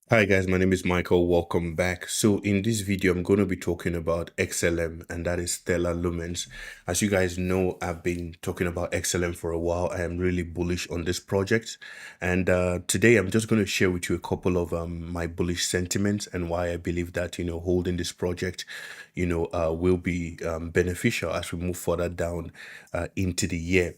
Hi guys, my name is Michael. Welcome back. So in this video, I'm going to be talking about XLM, and that is Stellar Lumens. As you guys know, I've been talking about XLM for a while. I am really bullish on this project. And today I'm just going to share with you a couple of my bullish sentiments and why I believe that, holding this project, will be beneficial as we move further down into the year.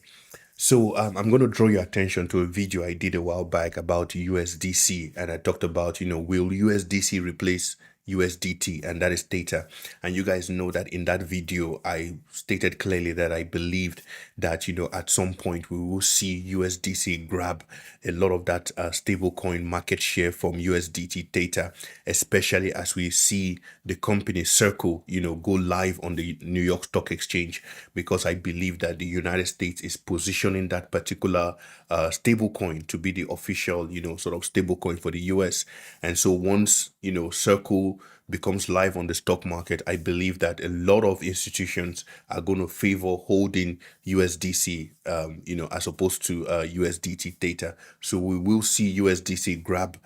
So I'm going to draw your attention to a video I did a while back about USDC, and I talked about, will USDC replace USDT, and that is data. And you guys know that in that video, I stated clearly that I believed that, at some point we will see USDC grab a lot of that stablecoin market share from USDT data, especially as we see the company Circle, go live on the New York Stock Exchange, because I believe that the United States is positioning that particular stablecoin to be the official, sort of stablecoin for the US. And so once, Circle becomes live on the stock market, I believe that a lot of institutions are going to favor holding USDC, as opposed to USDT data. So we will see USDC grab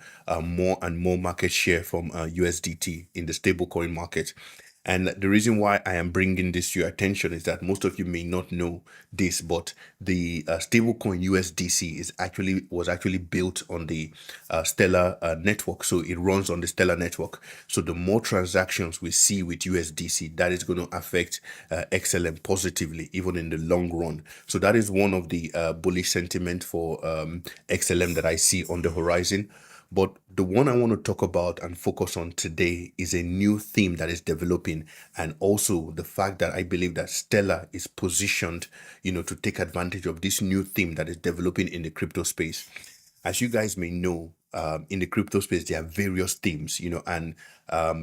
more and more market share from USDT in the stablecoin market. And the reason why I am bringing this to your attention is that most of you may not know this, but the stablecoin USDC was actually built on the Stellar network. So it runs on the Stellar network. So the more transactions we see with USDC, that is going to affect XLM positively, even in the long run. So that is one of the bullish sentiment for XLM that I see on the horizon. But the one I want to talk about and focus on today is a new theme that is developing, and also the fact that I believe that Stellar is positioned, to take advantage of this new theme that is developing in the crypto space. As you guys may know, in the crypto space, there are various themes, and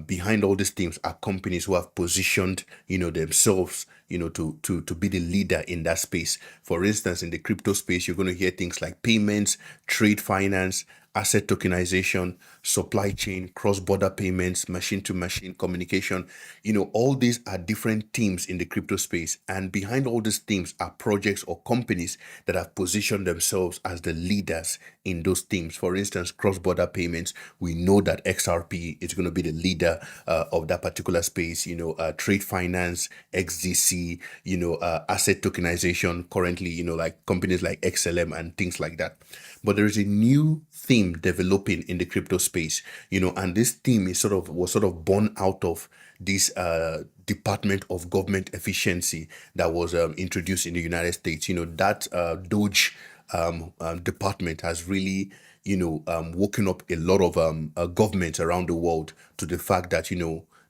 behind all these themes are companies who have positioned, themselves, to be the leader in that space. For instance, in the crypto space, you're going to hear things like payments, trade finance, asset tokenization, supply chain, cross-border payments, machine-to-machine communication. All these are different teams in the crypto space. And behind all these teams are projects or companies that have positioned themselves as the leaders in those teams. For instance, cross-border payments, we know that XRP is going to be the leader of that particular space. Trade finance, XDC, asset tokenization currently, like companies like XLM and things like that. But there is a new theme developing in the crypto space, and this theme was sort of born out of this Department of Government Efficiency that was introduced in the United States. That Doge department has really, woken up a lot of governments around the world to the fact that,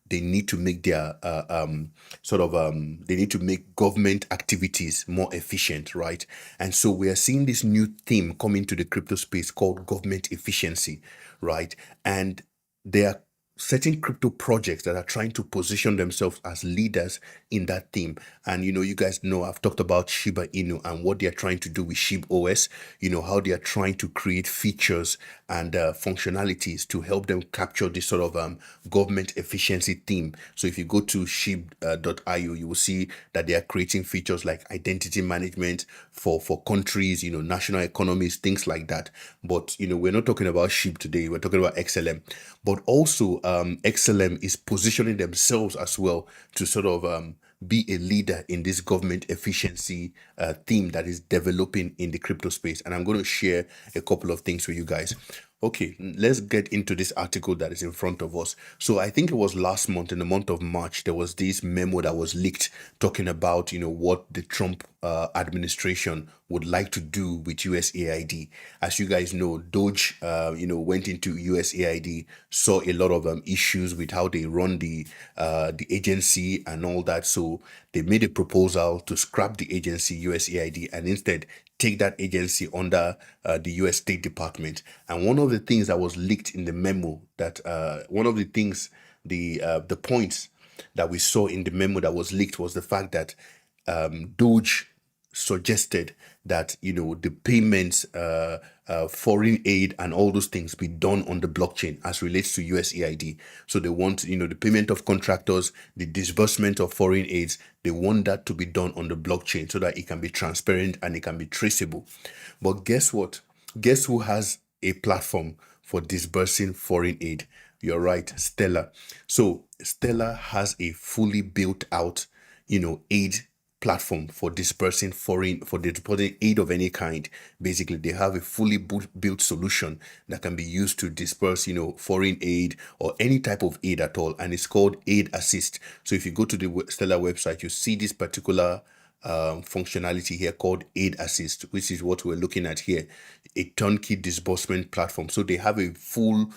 they need to make their they need to make government activities more efficient, right? And so we are seeing this new theme come into the crypto space called government efficiency, right? And there are certain crypto projects that are trying to position themselves as leaders in that theme. And you guys know I've talked about Shiba Inu and what they're trying to do with SHIB OS, how they are trying to create features and functionalities to help them capture this sort of government efficiency theme. So if you go to shib.io, you will see that they are creating features like identity management for countries, national economies, things like that. But we're not talking about SHIB today, we're talking about XLM. But also XLM is positioning themselves as well to sort of be a leader in this government efficiency theme that is developing in the crypto space. And I'm going to share a couple of things with you guys. Okay, let's get into this article that is in front of us. So I think it was last month, in the month of March, there was this memo that was leaked talking about, what the Trump administration would like to do with USAID. As you guys know, Doge, went into USAID, saw a lot of issues with how they run the agency and all that. So they made a proposal to scrap the agency USAID and instead take that agency under the US State Department. And one of the things that was leaked in the memo, that one of the things, the points that we saw in the memo that was leaked, was the fact that Doge suggested that the payments, foreign aid and all those things be done on the blockchain as relates to USAID. So they want the payment of contractors, the disbursement of foreign aids, they want that to be done on the blockchain so that it can be transparent and it can be traceable. But guess what? Guess who has a platform for disbursing foreign aid. You're right, Stellar. So Stellar has a fully built out, aid platform for dispersing aid of any kind. Basically, they have a fully built solution that can be used to disperse, foreign aid or any type of aid at all, and it's called Aid Assist. So if you go to the Stellar website, you see this particular functionality here called Aid Assist, which is what we're looking at here, a turnkey disbursement platform. So they have a full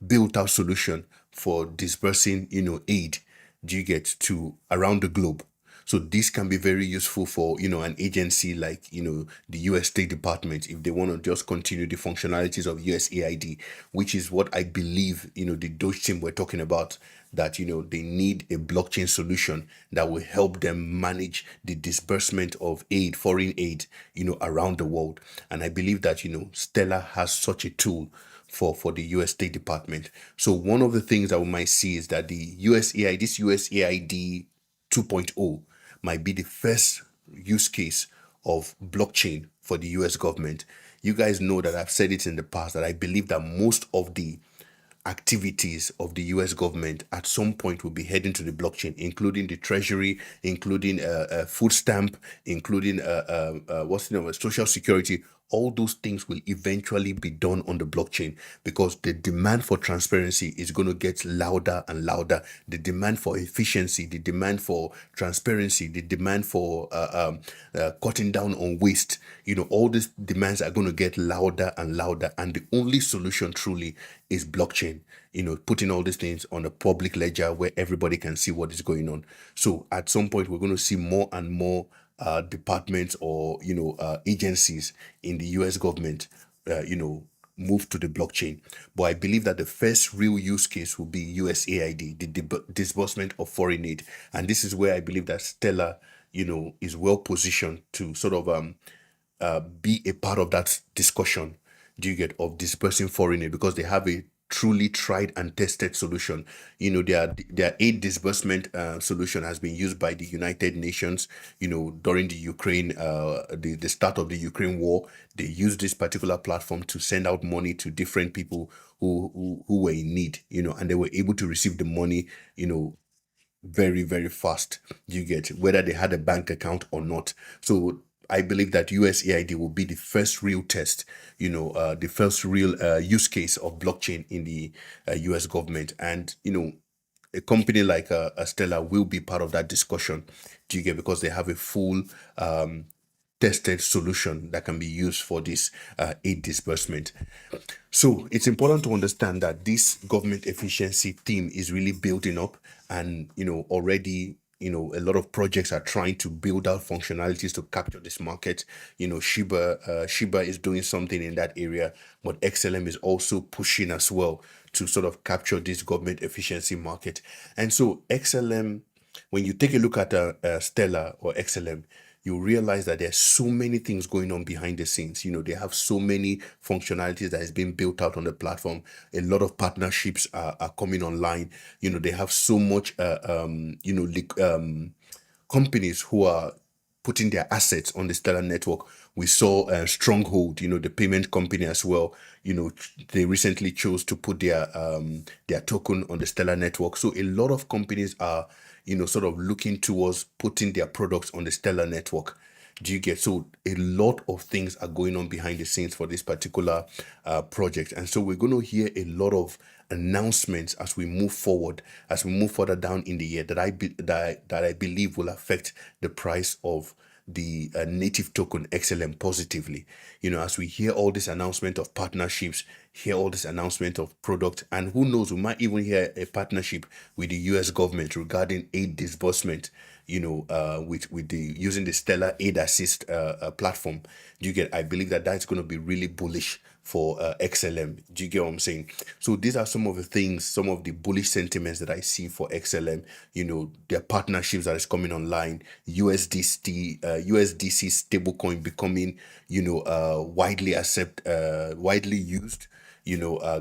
built out solution for dispersing, aid, do you get, to around the globe. So this can be very useful for, an agency like, the US State Department, if they want to just continue the functionalities of USAID, which is what I believe, the Doge team were talking about, that, they need a blockchain solution that will help them manage the disbursement of aid, foreign aid, around the world. And I believe that, Stellar has such a tool for the US State Department. So one of the things that we might see is that the USAID 2.0 might be the first use case of blockchain for the US government. You guys know that I've said it in the past that I believe that most of the activities of the US government at some point will be heading to the blockchain, including the treasury, including food stamp, including social security. All those things will eventually be done on the blockchain, because the demand for transparency is going to get louder and louder. The demand for efficiency, the demand for transparency, the demand for cutting down on waste, all these demands are going to get louder and louder. And the only solution truly is blockchain, putting all these things on a public ledger where everybody can see what is going on. So at some point, we're going to see more and more departments or agencies in the US government move to the blockchain. But I believe that the first real use case will be USAID, the disbursement of foreign aid. And this is where I believe that Stellar is well positioned to sort of be a part of that discussion, do you get, of dispersing foreign aid, because they have a truly tried and tested solution. Their aid disbursement solution has been used by the United Nations, during the Ukraine, the start of the Ukraine war. They used this particular platform to send out money to different people who were in need, and they were able to receive the money, very, very fast. You get, whether they had a bank account or not. So I believe that USAID will be the first real test, the first real use case of blockchain in the US government. And, a company like Stellar will be part of that discussion, do you get, because they have a full tested solution that can be used for this aid disbursement. So it's important to understand that this government efficiency theme is really building up, and already a lot of projects are trying to build out functionalities to capture this market. Shiba is doing something in that area, but XLM is also pushing as well to sort of capture this government efficiency market. And so XLM, when you take a look at Stellar or XLM, you realize that there's so many things going on behind the scenes. They have so many functionalities that is being built out on the platform. A lot of partnerships are coming online. They have so much, companies who are putting their assets on the Stellar network. We saw Stronghold, the payment company as well. They recently chose to put their token on the Stellar network. So a lot of companies are sort of looking towards putting their products on the Stellar network. Do you get? So a lot of things are going on behind the scenes for this particular project. And so we're going to hear a lot of announcements as we move forward, as we move further down in the year, that I believe will affect the price of the native token XLM positively. As we hear all this announcement of partnerships, hear all this announcement of product, and who knows, we might even hear a partnership with the US government regarding aid disbursement, with the using the Stellar Aid Assist platform. Do you get? I believe that that's going to be really bullish for XLM. Do you get what I'm saying? So these are some of the things, some of the bullish sentiments that I see for XLM. Their partnerships that is coming online, USDC stablecoin becoming, widely used,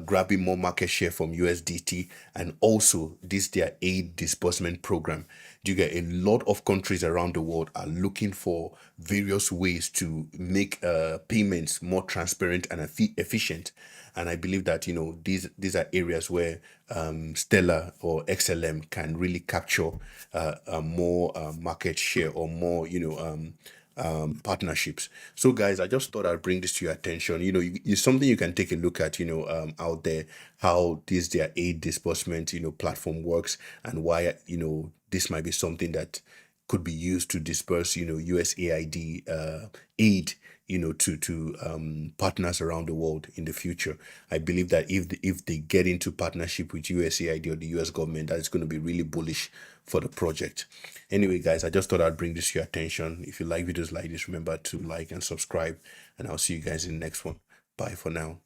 grabbing more market share from USDT, and also this their aid disbursement program. You get, a lot of countries around the world are looking for various ways to make payments more transparent and efficient. And I believe that, these are areas where Stellar or XLM can really capture more market share, or more, partnerships. So guys, I just thought I'd bring this to your attention. It's something you can take a look at, out there, how this their aid disbursement, platform works, and why, this might be something that could be used to disperse, USAID aid, to partners around the world in the future. I believe that if they get into partnership with USAID or the US government, that is going to be really bullish for the project. Anyway, guys, I just thought I'd bring this to your attention. If you like videos like this, remember to like and subscribe, and I'll see you guys in the next one. Bye for now.